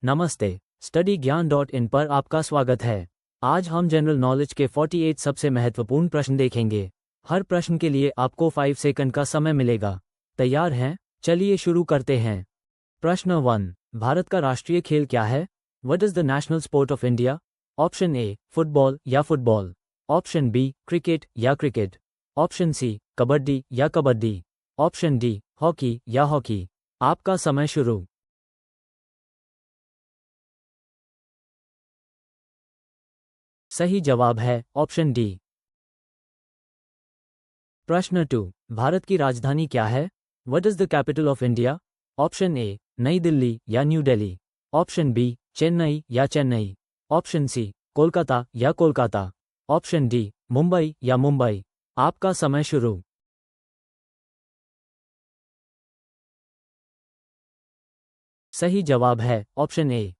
नमस्ते, स्टडी ज्ञान .in पर आपका स्वागत है। आज हम जनरल नॉलेज के 48 सबसे महत्वपूर्ण प्रश्न देखेंगे। हर प्रश्न के लिए आपको 5 सेकंड का समय मिलेगा। तैयार हैं? चलिए शुरू करते हैं। प्रश्न 1, भारत का राष्ट्रीय खेल क्या है? What is the national sport of India? Option A football या फुटबॉल, ऑप्शन बी क्रिकेट या क्रिकेट, ऑप्शन सी कबड्डी या कबड्डी, ऑप्शन डी हॉकी या हॉकी। आपका समय शुरू। सही जवाब है ऑप्शन डी। प्रश्न 2, भारत की राजधानी क्या है? What is the capital of India? Option A नई दिल्ली या New Delhi, option B Chennai या चेन्नई, ऑप्शन सी कोलकाता या कोलकाता, ऑप्शन डी मुंबई या मुंबई। आपका समय शुरू। सही जवाब है ऑप्शन ए।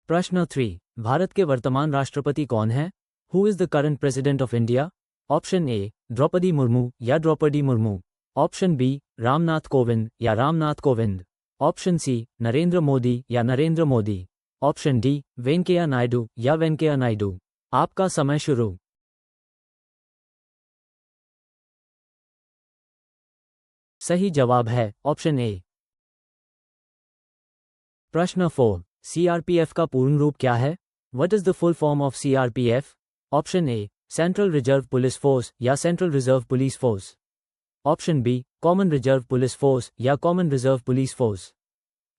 प्रश्न 3, भारत के वर्तमान राष्ट्रपति कौन है? Who is the current president of India? Option A Droupadi Murmu या द्रौपदी मुर्मू, ऑप्शन बी रामनाथ कोविंद या रामनाथ कोविंद, ऑप्शन सी नरेंद्र मोदी या नरेंद्र मोदी, ऑप्शन डी वेंकैया नायडू या वेंकैया नायडू। आपका समय शुरू। सही जवाब है ऑप्शन ए। प्रश्न 4, सीआरपीएफ का पूर्ण रूप क्या है? What is the full form of CRPF? Option A central reserve police force या central reserve police force, option B common reserve police force या common reserve police force,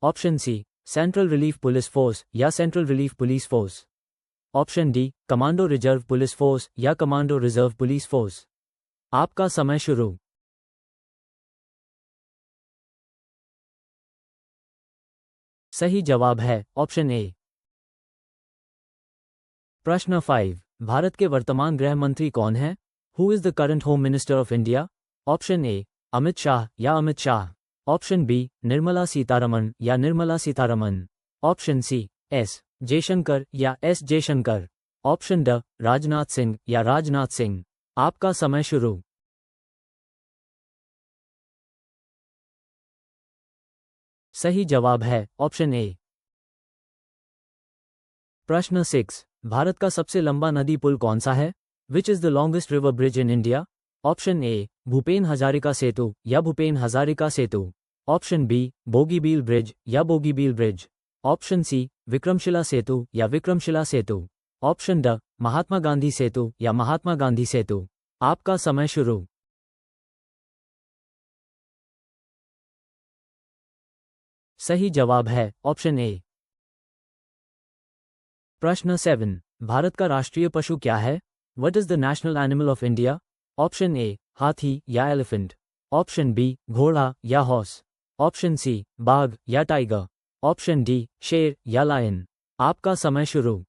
option C central relief police force या central relief police force, option D commando reserve police force या commando reserve police force. आपका समय शुरू। सही जवाब है option A. प्रश्न 5, भारत के वर्तमान गृह मंत्री कौन है? Who is the current home minister of India? Option A Amit Shah या अमित शाह, ऑप्शन बी निर्मला सीतारमण या Nirmala Sitharaman, option C S Jaishankar या एस जयशंकर, ऑप्शन ड राजनाथ सिंह या राजनाथ सिंह। आपका समय शुरू। सही जवाब है ऑप्शन ए। प्रश्न 6, भारत का सबसे लंबा नदी पुल कौन सा है? Which is the longest river bridge in India? Option A Bhupen Hazarika Setu या Bhupen Hazarika Setu, option B Bogibeel bridge या Bogibeel bridge, option C Vikramshila Setu या विक्रमशिला सेतु, ऑप्शन ड महात्मा गांधी सेतु या महात्मा गांधी सेतु। आपका समय शुरू। सही जवाब है ऑप्शन ए। प्रश्न 7, भारत का राष्ट्रीय पशु क्या है? What is the national animal of India? Option ए हाथी या एलिफेंट, ऑप्शन बी घोड़ा या हॉर्स, ऑप्शन सी बाघ या टाइगर, ऑप्शन डी शेर या लायन। आपका समय शुरू।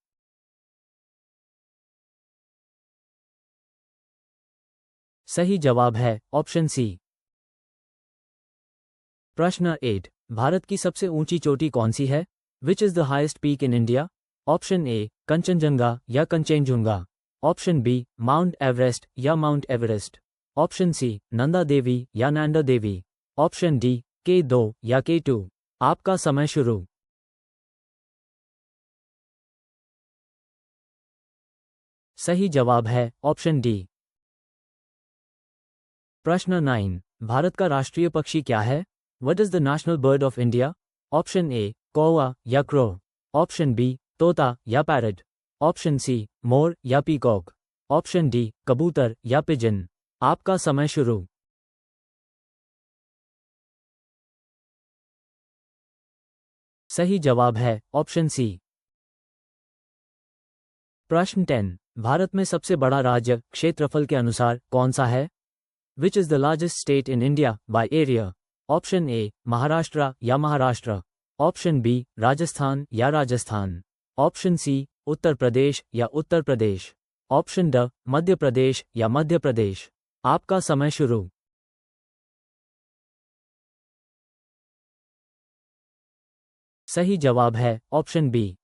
सही जवाब है ऑप्शन सी। प्रश्न 8, भारत की सबसे ऊंची चोटी कौन सी है? Which is the highest peak in India? Option A Kanchenjunga या Kanchenjunga, option B mount Everest या mount Everest, option C Nanda Devi या नंदा देवी, ऑप्शन डी K2 या K2। आपका समय शुरू। सही जवाब है ऑप्शन डी। प्रश्न 9, भारत का राष्ट्रीय पक्षी क्या है? What is the national bird of India? Option ए कौवा या क्रो, ऑप्शन बी तोता या पैरट, ऑप्शन सी मोर या पीकॉक, ऑप्शन डी कबूतर या पिजन। आपका समय शुरू। सही जवाब है ऑप्शन सी। प्रश्न 10, भारत में सबसे बड़ा राज्य क्षेत्रफल के अनुसार कौन सा है? Which is the largest state in India by area? Option A Maharashtra या महाराष्ट्र, ऑप्शन बी राजस्थान या राजस्थान, ऑप्शन सी उत्तर प्रदेश या उत्तर प्रदेश, ऑप्शन ड मध्य प्रदेश या मध्य प्रदेश। आपका समय शुरू। सही जवाब है ऑप्शन बी।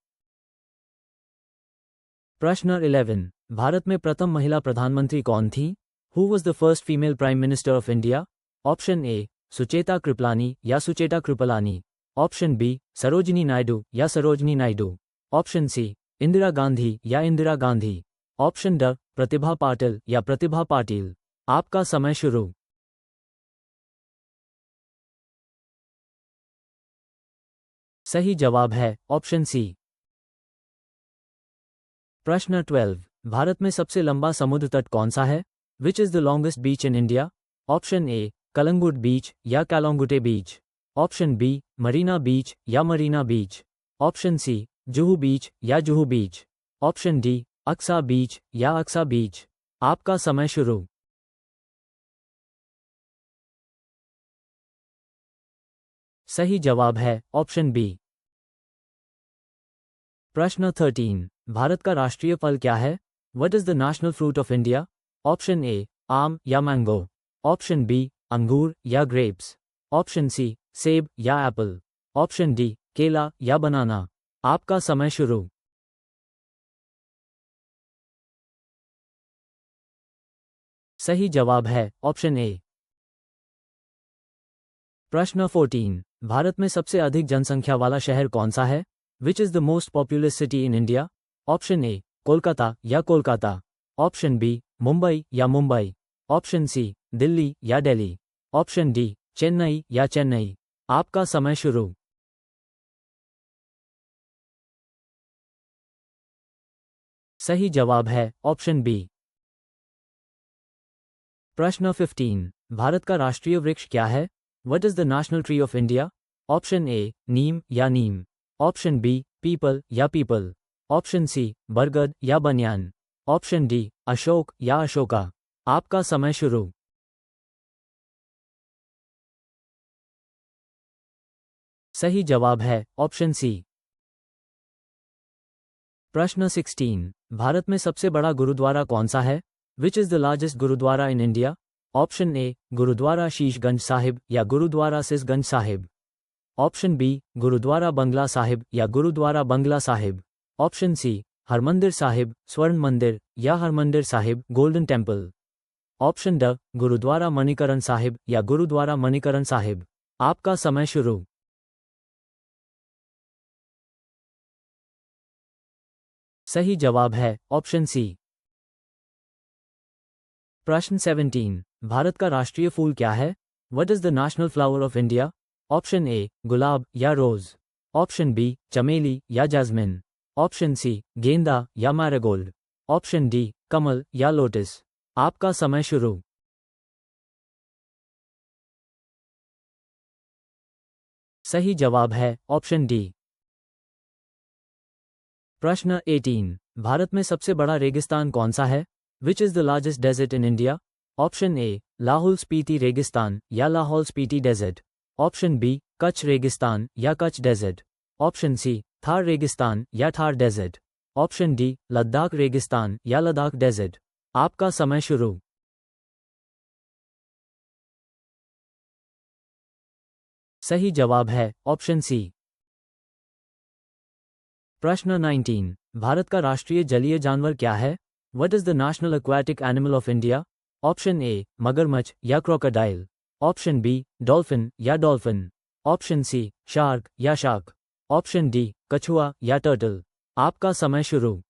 प्रश्न 11, भारत में प्रथम महिला प्रधानमंत्री कौन थी? Who was the first female prime minister of India? Option ए सुचेता कृपलानी या सुचेता कृपलानी, ऑप्शन बी सरोजिनी नायडू या सरोजनी नायडू, ऑप्शन सी इंदिरा गांधी या इंदिरा गांधी, ऑप्शन ड प्रतिभा पाटिल या प्रतिभा पाटिल। आपका समय शुरू। सही जवाब है ऑप्शन सी। प्रश्न 12, भारत में सबसे लंबा समुद्र तट कौन सा है? Which is the longest beach in India? Option A Calangute beach या Calangute beach, option B Marina beach या Marina beach, option C Juhu beach या Juhu beach, option D Aksa beach या अक्सा बीच। आपका समय शुरू। सही जवाब है ऑप्शन बी। प्रश्न 13, भारत का राष्ट्रीय फल क्या है? What is the national fruit of India? Option ए आम या मैंगो, ऑप्शन बी अंगूर या ग्रेप्स, ऑप्शन सी सेब या एप्पल, ऑप्शन डी केला या बनाना। आपका समय शुरू। सही जवाब है ऑप्शन ए। प्रश्न 14, भारत में सबसे अधिक जनसंख्या वाला शहर कौन सा है? Which is the most populous city in India? Option ए कोलकाता या कोलकाता, ऑप्शन बी मुंबई या मुंबई, ऑप्शन सी दिल्ली या दिल्ली, ऑप्शन डी चेन्नई या चेन्नई। आपका समय शुरू। सही जवाब है ऑप्शन बी। प्रश्न 15, भारत का राष्ट्रीय वृक्ष क्या है? What is the national tree of India? Option A नीम या नीम, ऑप्शन बी पीपल या पीपल, ऑप्शन सी बरगद या बनियान, ऑप्शन डी अशोक या अशोका। आपका समय शुरू। सही जवाब है ऑप्शन सी। प्रश्न 16, भारत में सबसे बड़ा गुरुद्वारा कौन सा है? Which is the largest gurudwara in India? Option A gurudwara Sheeshganj Sahib या गुरुद्वारा सिसगंज साहिब, ऑप्शन बी गुरुद्वारा बंगला साहिब या गुरुद्वारा बंगला साहिब, ऑप्शन सी हरमंदिर साहिब स्वर्ण मंदिर या Harmandir Sahib Golden Temple, option D gurudwara Manikaran Sahib या गुरुद्वारा मणिकरण साहिब। आपका समय शुरू। सही जवाब है ऑप्शन सी। प्रश्न 17, भारत का राष्ट्रीय फूल क्या है? What is the national flower of India? Option A गुलाब या रोज, ऑप्शन बी चमेली या जैस्मिन, ऑप्शन सी गेंदा या मैरीगोल्ड, ऑप्शन डी कमल या लोटस। आपका समय शुरू। सही जवाब है ऑप्शन डी। प्रश्न 18, भारत में सबसे बड़ा रेगिस्तान कौन सा है? Which is the largest desert in India? Option A Lahaul Spiti रेगिस्तान या Lahaul Spiti desert, option B Kutch रेगिस्तान या Kutch desert, option C Thar रेगिस्तान या Thar desert, option D Ladakh रेगिस्तान या लद्दाख डेजर्ट। आपका समय शुरू। सही जवाब है ऑप्शन सी। प्रश्न 19, भारत का राष्ट्रीय जलीय जानवर क्या है? What is the national aquatic animal of India? Option ए मगरमच्छ या क्रोकोडाइल, ऑप्शन बी डॉल्फिन या डॉल्फिन, ऑप्शन सी शार्क या शार्क, ऑप्शन डी कछुआ या टर्टल। आपका समय शुरू।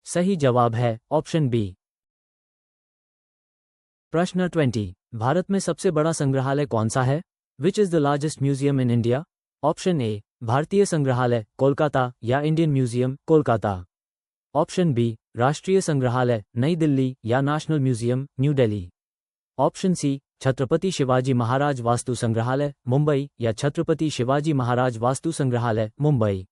सही जवाब है ऑप्शन बी। प्रश्न 20, भारत में सबसे बड़ा संग्रहालय कौन सा है? Which is the largest museum in India? Option A भारतीय संग्रहालय कोलकाता या Indian museum Kolkata, option B राष्ट्रीय संग्रहालय नई दिल्ली या national museum new Delhi, option C Chhatrapati Shivaji Maharaj Vastu Sangrahalaya Mumbai या छत्रपति शिवाजी महाराज वास्तु संग्रहालय मुंबई,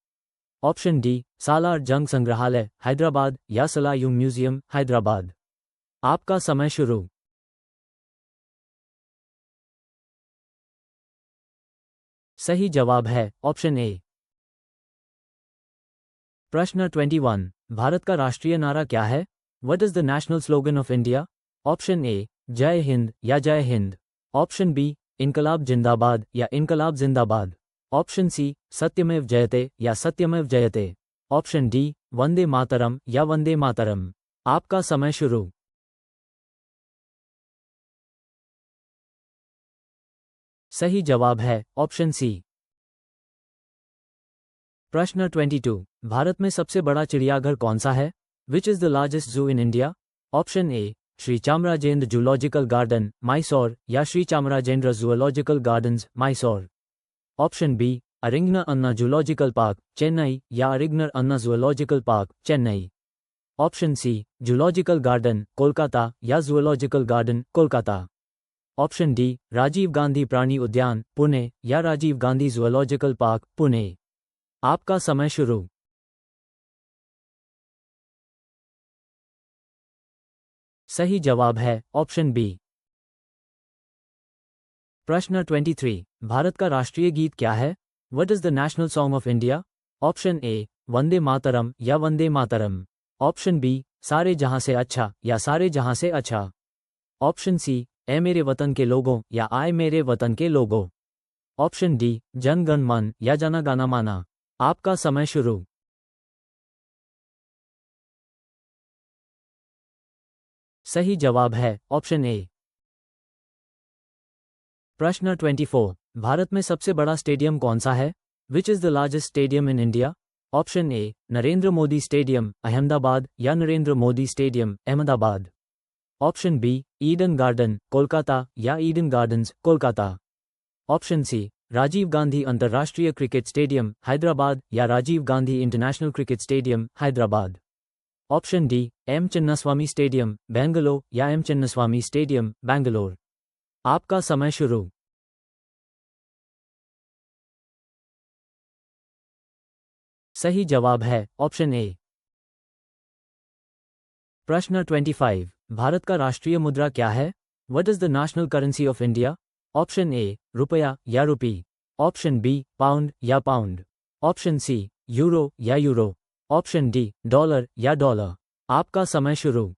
ऑप्शन डी सालार जंग संग्रहालय हैदराबाद या सलायुम म्यूजियम हैदराबाद। आपका समय शुरू। सही जवाब है ऑप्शन ए। प्रश्न 21, भारत का राष्ट्रीय नारा क्या है? What is the national slogan of India? Option ए जय हिंद या जय हिंद, ऑप्शन बी इनकलाब जिंदाबाद या इनकलाब जिंदाबाद, ऑप्शन सी सत्यमेव जयते या सत्यमेव जयते, ऑप्शन डी वंदे मातरम या वंदे मातरम। आपका समय शुरू। सही जवाब है ऑप्शन सी। प्रश्न 22। भारत में सबसे बड़ा चिड़ियाघर कौन सा है? Which is the largest zoo in India? Option A Shri Chamarajendra zoological garden Mysore या Shri Chamarajendra zoological gardens Mysore. Option B Arignar Anna zoological park Chennai या Arignar Anna zoological park Chennai. Option C zoological garden Kolkata या zoological garden Kolkata. Option D Rajiv Gandhi प्राणी उद्यान पुणे या राजीव गांधी जूलॉजिकल पार्क पुणे। आपका समय शुरू। सही जवाब है ऑप्शन बी। प्रश्न 23। भारत का राष्ट्रीय गीत क्या है? What is the national song of India? Option A Vande Mataram या वंदे मातरम। ऑप्शन बी सारे जहां से अच्छा या सारे जहां से अच्छा। ऑप्शन सी ए मेरे वतन के लोगों या आए मेरे वतन के लोगों। ऑप्शन डी जन गण मन या जना गाना माना। आपका समय शुरू। सही जवाब है ऑप्शन ए। प्रश्न 24। भारत में सबसे बड़ा स्टेडियम कौन सा है? Which is the largest stadium in India? Option A Narendra Modi stadium Ahmedabad या Narendra Modi stadium Ahmedabad. Option B Eden garden Kolkata या Eden gardens Kolkata. Option C Rajiv Gandhi अंतर्राष्ट्रीय क्रिकेट स्टेडियम हैदराबाद या Rajiv Gandhi international cricket stadium Hyderabad. Option D M Chinnaswamy stadium Bangalore या एम चिन्नास्वामी स्टेडियम बेंगलोर। आपका समय शुरू। सही जवाब है ऑप्शन ए। प्रश्न 25। भारत का राष्ट्रीय मुद्रा क्या है? What is the national currency of India? Option ए रुपया या रुपी। ऑप्शन बी पाउंड या पाउंड। ऑप्शन सी यूरो या यूरो। ऑप्शन डी डॉलर या डॉलर। आपका समय शुरू।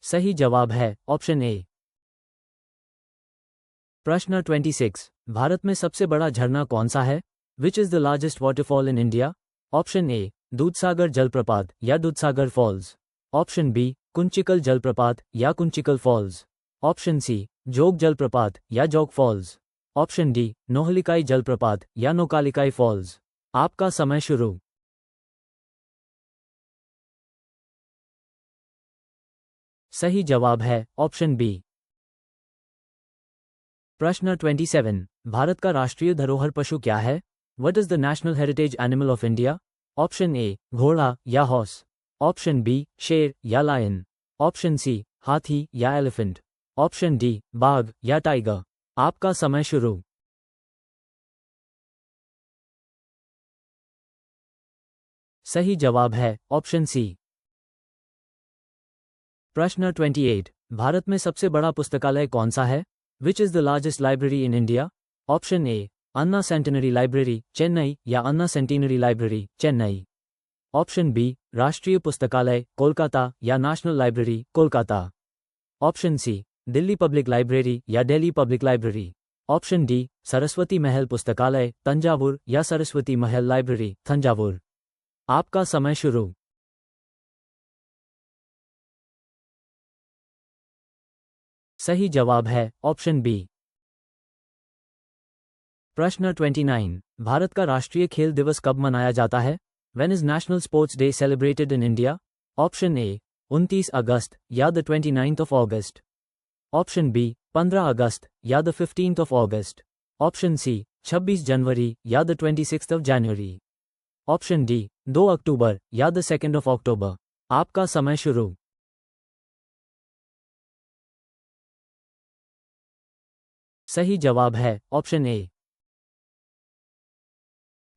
सही जवाब है ऑप्शन ए। प्रश्न 26। भारत में सबसे बड़ा झरना कौन सा है? Which is the largest waterfall in India? Option A Dudhsagar जलप्रपात या Dudhsagar falls. Option B Kunchikal जलप्रपात या कुंचिकल फॉल्स। ऑप्शन सी जोग जलप्रपात या जोग फॉल्स। ऑप्शन डी नोहलिकाई जलप्रपात या नोकालिकाई फॉल्स। आपका समय शुरू। सही जवाब है ऑप्शन बी। प्रश्न 27। भारत का राष्ट्रीय धरोहर पशु क्या है? What is the national heritage animal of India? Option ए घोड़ा या हॉर्स। ऑप्शन बी शेर या लायन। ऑप्शन सी हाथी या एलिफेंट। ऑप्शन डी बाघ या टाइगर। आपका समय शुरू। सही जवाब है ऑप्शन सी। प्रश्न 28। भारत में सबसे बड़ा पुस्तकालय कौन सा है? Which is the largest library in India? Option A Anna centenary library Chennai या Anna centenary library Chennai. Option B राष्ट्रीय पुस्तकालय कोलकाता या national library Kolkata. Option C Delhi public library या Delhi public library. Option D Saraswati Mahal पुस्तकालय तंजावुर या सरस्वती महल लाइब्रेरी तंजावुर। आपका समय शुरू। सही जवाब है ऑप्शन बी। प्रश्न 29। भारत का राष्ट्रीय खेल दिवस कब मनाया जाता है? When is National Sports Day celebrated in India? Option A 29 अगस्त या the 29th of August. Option B 15 अगस्त या the 15th of August. Option C 26 जनवरी या the 26th of January. Option D 2 अक्टूबर या द 2nd ऑफ अक्टूबर। आपका समय शुरू। सही जवाब है ऑप्शन ए।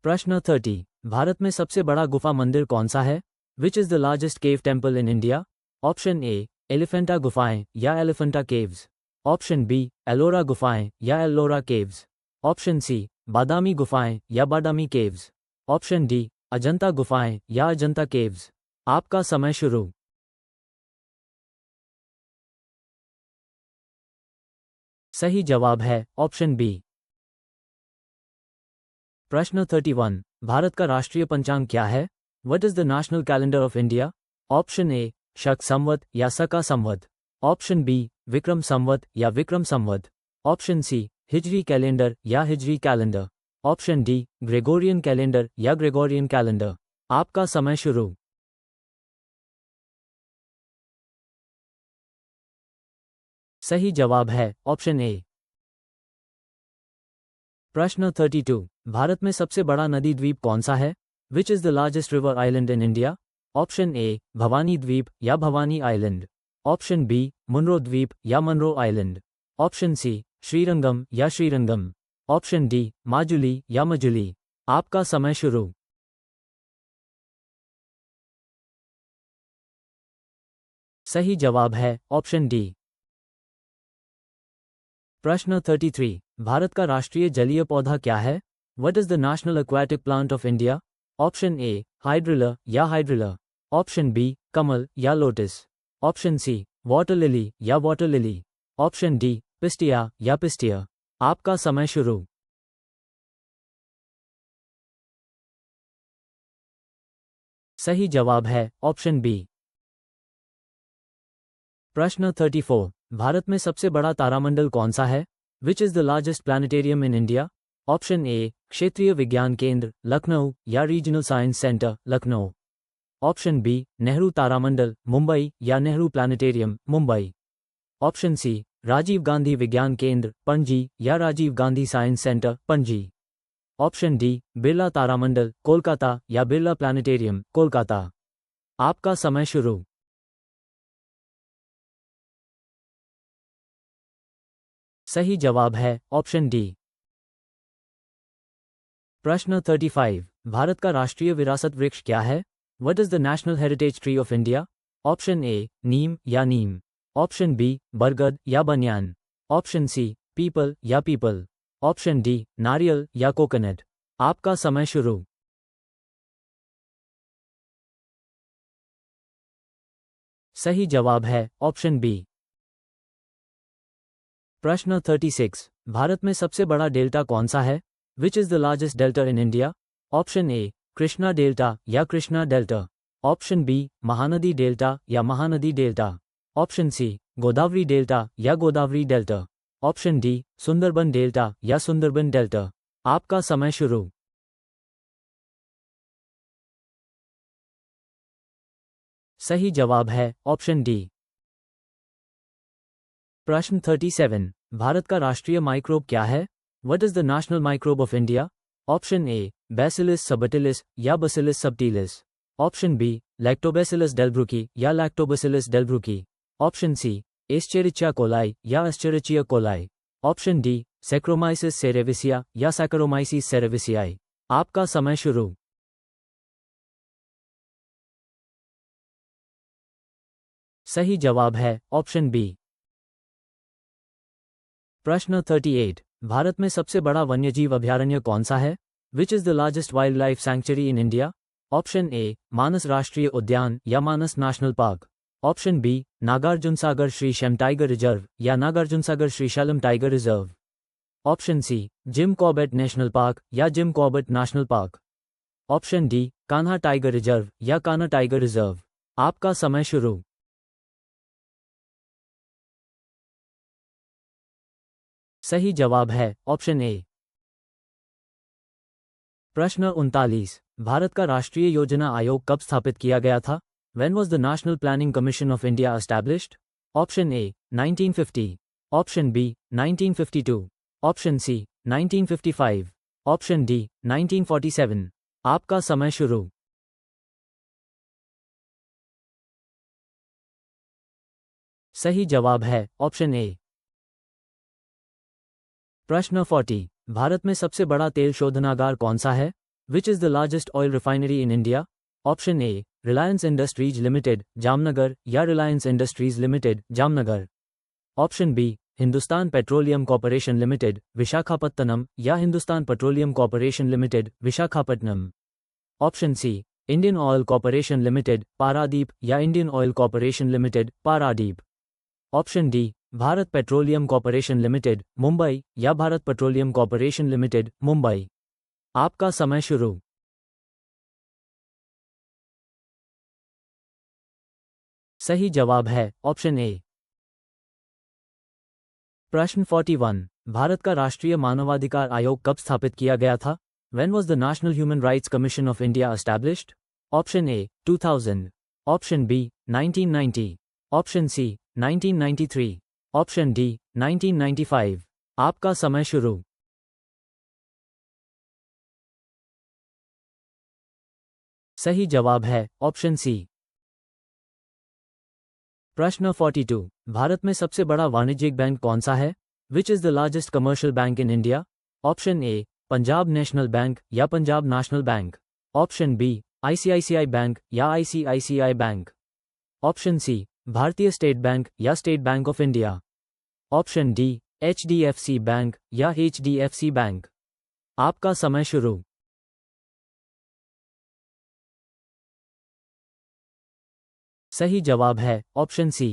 प्रश्न 30। भारत में सबसे बड़ा गुफा मंदिर कौन सा है? Which is the largest cave temple in India? Option A Elephanta गुफाएं या Elephanta caves. Option B Ellora गुफाएं या Ellora caves. Option C Badami गुफाएं या Badami caves. Option D Ajanta गुफाएं या अजंता केव्स। आपका समय शुरू। सही जवाब है ऑप्शन बी। प्रश्न 31। भारत का राष्ट्रीय पंचांग क्या है? What is the national calendar of India? Option A Shaka Samvat या सका संवत। ऑप्शन बी विक्रम संवत या Vikram Samvat, option C Hijri calendar या Hijri calendar, option D Gregorian calendar या ग्रेगोरियन कैलेंडर। आपका समय शुरू। सही जवाब है ऑप्शन ए। प्रश्न 32। भारत में सबसे बड़ा नदी द्वीप कौन सा है? Which is the largest river island in India? Option A Bhavani द्वीप या Bhavani island, option B Munroe द्वीप या Munroe island, option C Srirangam या श्रीरंगम, ऑप्शन डी माजुली या मजुली। आपका समय शुरू। सही जवाब है ऑप्शन डी। प्रश्न 33। भारत का राष्ट्रीय जलीय पौधा क्या है? What is the national aquatic plant of India? Option A hydrilla या हाइड्रिला, ऑप्शन बी कमल या lotus, option C water lily या water lily, option D pistia या पिस्टिया। आपका समय शुरू। सही जवाब है ऑप्शन बी। प्रश्न 34। भारत में सबसे बड़ा तारामंडल कौन सा है? Which is the largest planetarium in India? Option A क्षेत्रीय विज्ञान केंद्र लखनऊ या regional science centre Lucknow, option B Nehru तारामंडल मुंबई या Nehru planetarium Mumbai, option C Rajiv Gandhi विज्ञान केंद्र पणजी या Rajiv Gandhi science centre Panaji, option D Birla तारामंडल कोलकाता या बिरला प्लानिटेरियम कोलकाता। आपका समय शुरू। सही जवाब है ऑप्शन डी। प्रश्न 35। भारत का राष्ट्रीय विरासत वृक्ष क्या है? What is the national heritage tree of India? Option A नीम या नीम, ऑप्शन बी बरगद या बनियान, ऑप्शन सी पीपल या पीपल, ऑप्शन डी नारियल या कोकोनट। आपका समय शुरू। सही जवाब है ऑप्शन बी। प्रश्न 36। भारत में सबसे बड़ा डेल्टा कौन सा है? Which is the largest delta in India? Option A Krishna delta या Krishna delta, option B Mahanadi delta या Mahanadi delta, option C Godavari delta या Godavari delta, option D Sundarban delta या सुंदरबन डेल्टा। आपका समय शुरू। सही जवाब है ऑप्शन डी। प्रश्न 37। भारत का राष्ट्रीय माइक्रोब क्या है? What is the national microbe of India? Option A Bacillus subtilis या Bacillus subtilis, option B Lactobacillus delbrueckii या Lactobacillus delbrueckii, option C Escherichia coli या Escherichia coli, option D Saccharomyces cerevisiae या Saccharomyces cerevisiae. आपका समय शुरू। सही जवाब है ऑप्शन बी। प्रश्न 38। भारत में सबसे बड़ा वन्यजीव अभयारण्य कौन सा है? Which is the largest wildlife sanctuary in India? Option A Manas राष्ट्रीय उद्यान या Manas national park, option B Nagarjuna Sagar Srisailam tiger reserve या Nagarjuna Sagar Srisailam tiger reserve, option C Jim Corbett national park या Jim Corbett national park, option D Kanha tiger reserve या Kanha tiger reserve. आपका समय शुरू। सही जवाब है ऑप्शन ए। प्रश्न 39। भारत का राष्ट्रीय योजना आयोग कब स्थापित किया गया था? When was the National Planning Commission of India established? Option A 1950, option B 1952, option C 1955, option D 1947। आपका समय शुरू। सही जवाब है ऑप्शन ए। प्रश्न 40। भारत में सबसे बड़ा तेल शोधनागार कौन सा है? Which is the largest oil refinery in India? Option A Reliance Industries Limited Jamnagar या Reliance Industries Limited Jamnagar, option B Hindustan Petroleum Corporation Limited Visakhapatnam या Hindustan Petroleum Corporation Limited Visakhapatnam, option C Indian Oil Corporation Limited Paradip या Indian Oil Corporation Limited Paradip, option D Bharat Petroleum Corporation Limited Mumbai या Bharat Petroleum Corporation Limited Mumbai. आपका समय शुरू। सही जवाब है ऑप्शन ए। प्रश्न 41। भारत का राष्ट्रीय मानवाधिकार आयोग कब स्थापित किया गया था? When was the National Human Rights Commission of India established? Option A 2000, Option B 1990, Option C 1993, Option D 1995। आपका समय शुरू। सही जवाब है ऑप्शन सी। प्रश्न 42। भारत में सबसे बड़ा वाणिज्यिक बैंक कौन सा है? Which is the largest commercial bank in India? Option A Punjab National Bank या Punjab National Bank, option B ICICI Bank या आईसीआईसीआई बैंक, ऑप्शन सी भारतीय स्टेट बैंक या State Bank of India, option D HDFC Bank या HDFC Bank. आपका समय शुरू। सही जवाब है ऑप्शन सी।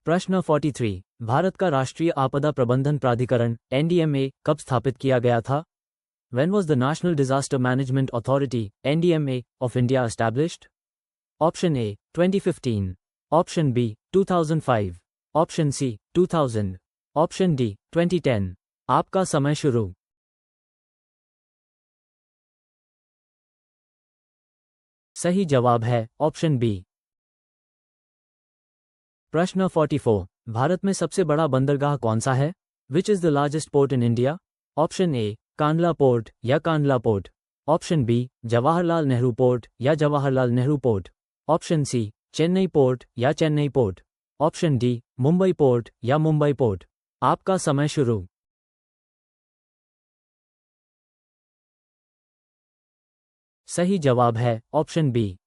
प्रश्न 43। भारत का राष्ट्रीय आपदा प्रबंधन प्राधिकरण एनडीएमए कब स्थापित किया गया था? When was the National Disaster Management Authority (NDMA) of India established? Option A 2015, Option B 2005, Option C 2000, Option D 2010। आपका समय शुरू। सही जवाब है ऑप्शन बी। प्रश्न 44। भारत में सबसे बड़ा बंदरगाह कौन सा है? Which is the largest port in India? Option A Kandla port या Kandla port, option B Jawaharlal Nehru port या Jawaharlal Nehru port, option C Chennai port या Chennai port, option D Mumbai port या मुंबई पोर्ट। आपका समय शुरू। सही जवाब है ऑप्शन बी।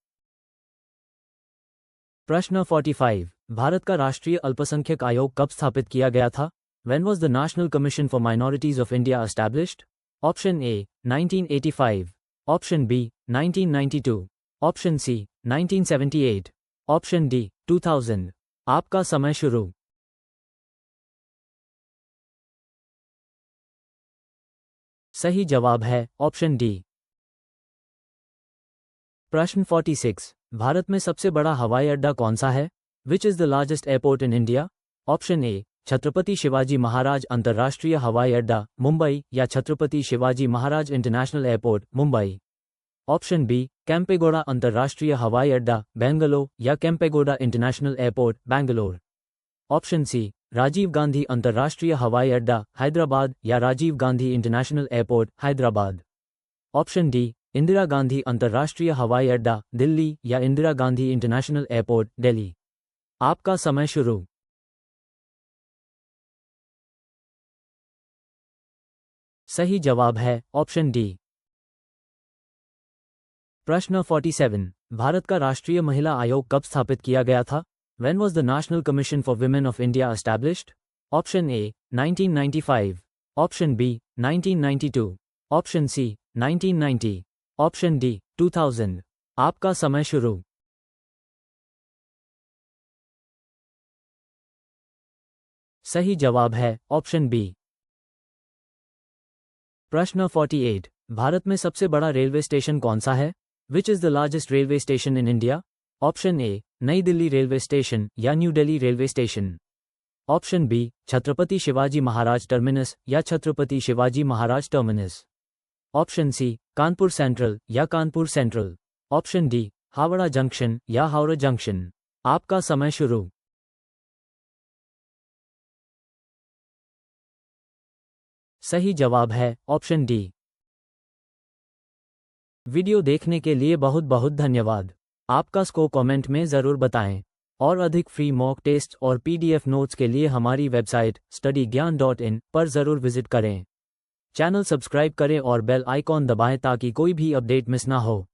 प्रश्न 45। भारत का राष्ट्रीय अल्पसंख्यक आयोग कब स्थापित किया गया था? When was the National Commission for Minorities of India established? Option A 1985, Option B 1992, Option C 1978, Option D 2000। आपका समय शुरू। सही जवाब है ऑप्शन डी। प्रश्न 46। भारत में सबसे बड़ा हवाई अड्डा कौन सा है? Which is the largest airport in India? Option A Chhatrapati Shivaji Maharaj अंतर्राष्ट्रीय हवाई अड्डा मुंबई या Chhatrapati Shivaji Maharaj international airport Mumbai, option B Kempegowda अंतर्राष्ट्रीय हवाई अड्डा बेंगलोर या Kempegowda international airport Bangalore, option C Rajiv Gandhi अंतर्राष्ट्रीय हवाई अड्डा हैदराबाद या Rajiv Gandhi international airport Hyderabad, option D Indira Gandhi अंतर्राष्ट्रीय हवाई अड्डा दिल्ली या इंदिरा गांधी इंटरनेशनल एयरपोर्ट दिल्ली। आपका समय शुरू। सही जवाब है ऑप्शन डी। प्रश्न 47। भारत का राष्ट्रीय महिला आयोग कब स्थापित किया गया था? When was the National Commission for Women of India established? Option A 1995, Option B 1992, Option C 1990, Option D 2000। आपका समय शुरू। सही जवाब है ऑप्शन बी। प्रश्न 48। भारत में सबसे बड़ा रेलवे स्टेशन कौन सा है? Which is the largest railway station in India? Option A नई दिल्ली रेलवे स्टेशन या New Delhi railway station, option B Chhatrapati Shivaji Maharaj terminus या Chhatrapati Shivaji Maharaj terminus, option C Kanpur central या Kanpur central, option D Howrah junction या हावड़ा जंक्शन। आपका समय शुरू। सही जवाब है ऑप्शन डी। वीडियो देखने के लिए बहुत बहुत धन्यवाद। आपका स्कोर कमेंट में ज़रूर बताएं और अधिक फ्री मॉक टेस्ट और पीडीएफ नोट्स के लिए हमारी वेबसाइट studygyaan.in पर ज़रूर विजिट करें। चैनल सब्सक्राइब करें और बेल आइकॉन दबाएं ताकि कोई भी अपडेट मिस ना हो।